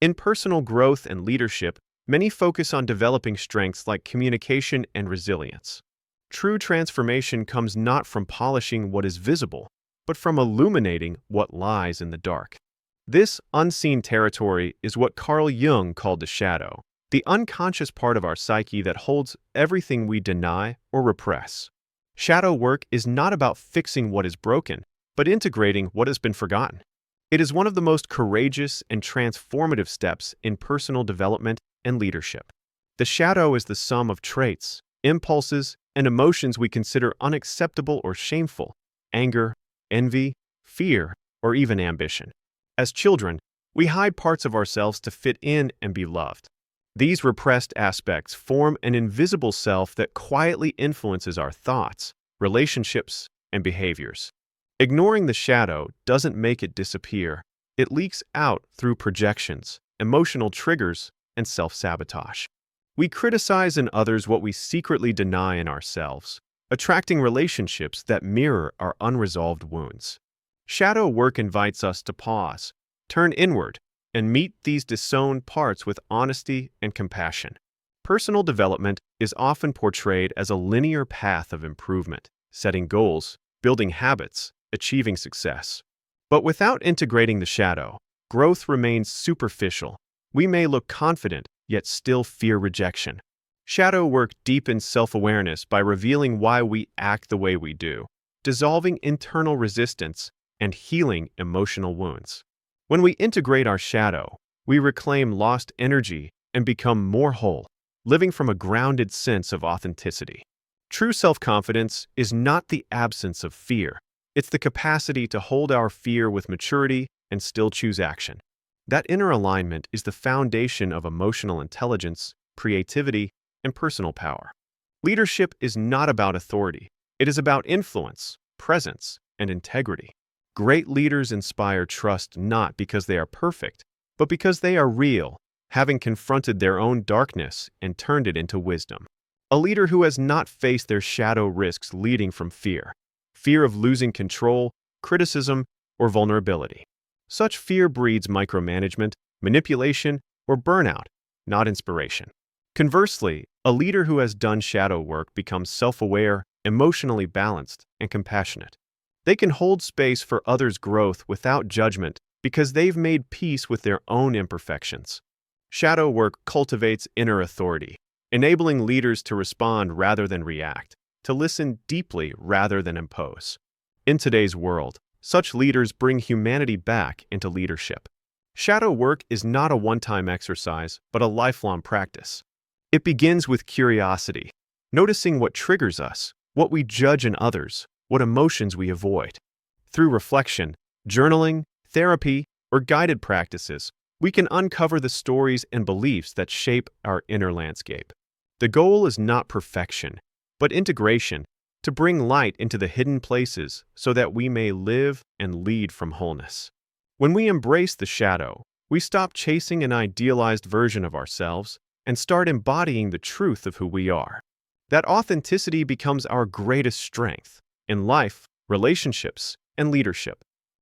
In personal growth and leadership, many focus on developing strengths like communication and resilience. True transformation comes not from polishing what is visible, but from illuminating what lies in the dark. This unseen territory is what Carl Jung called the shadow, the unconscious part of our psyche that holds everything we deny or repress. Shadow work is not about fixing what is broken, but integrating what has been forgotten. It is one of the most courageous and transformative steps in personal development and leadership. The shadow is the sum of traits, impulses, and emotions we consider unacceptable or shameful: anger, envy, fear, or even ambition. As children, we hide parts of ourselves to fit in and be loved. These repressed aspects form an invisible self that quietly influences our thoughts, relationships, and behaviors. Ignoring the shadow doesn't make it disappear. It leaks out through projections, emotional triggers, and self-sabotage. We criticize in others what we secretly deny in ourselves, attracting relationships that mirror our unresolved wounds. Shadow work invites us to pause, turn inward, and meet these disowned parts with honesty and compassion. Personal development is often portrayed as a linear path of improvement, setting goals, building habits, achieving success. But without integrating the shadow, growth remains superficial. We may look confident, yet still fear rejection. Shadow work deepens self-awareness by revealing why we act the way we do, dissolving internal resistance, and healing emotional wounds. When we integrate our shadow, we reclaim lost energy and become more whole, living from a grounded sense of authenticity. True self-confidence is not the absence of fear. It's the capacity to hold our fear with maturity and still choose action. That inner alignment is the foundation of emotional intelligence, creativity, and personal power. Leadership is not about authority. It is about influence, presence, and integrity. Great leaders inspire trust not because they are perfect, but because they are real, having confronted their own darkness and turned it into wisdom. A leader who has not faced their shadow risks leading from fear of losing control, criticism, or vulnerability. Such fear breeds micromanagement, manipulation, or burnout, not inspiration. Conversely, a leader who has done shadow work becomes self-aware, emotionally balanced, and compassionate. They can hold space for others' growth without judgment because they've made peace with their own imperfections. Shadow work cultivates inner authority, enabling leaders to respond rather than react, to listen deeply rather than impose. In today's world, such leaders bring humanity back into leadership. Shadow work is not a one-time exercise, but a lifelong practice. It begins with curiosity, noticing what triggers us, what we judge in others, what emotions we avoid. Through reflection, journaling, therapy, or guided practices, we can uncover the stories and beliefs that shape our inner landscape. The goal is not perfection, but integration, to bring light into the hidden places so that we may live and lead from wholeness. When we embrace the shadow, we stop chasing an idealized version of ourselves and start embodying the truth of who we are. That authenticity becomes our greatest strength in life, relationships, and leadership.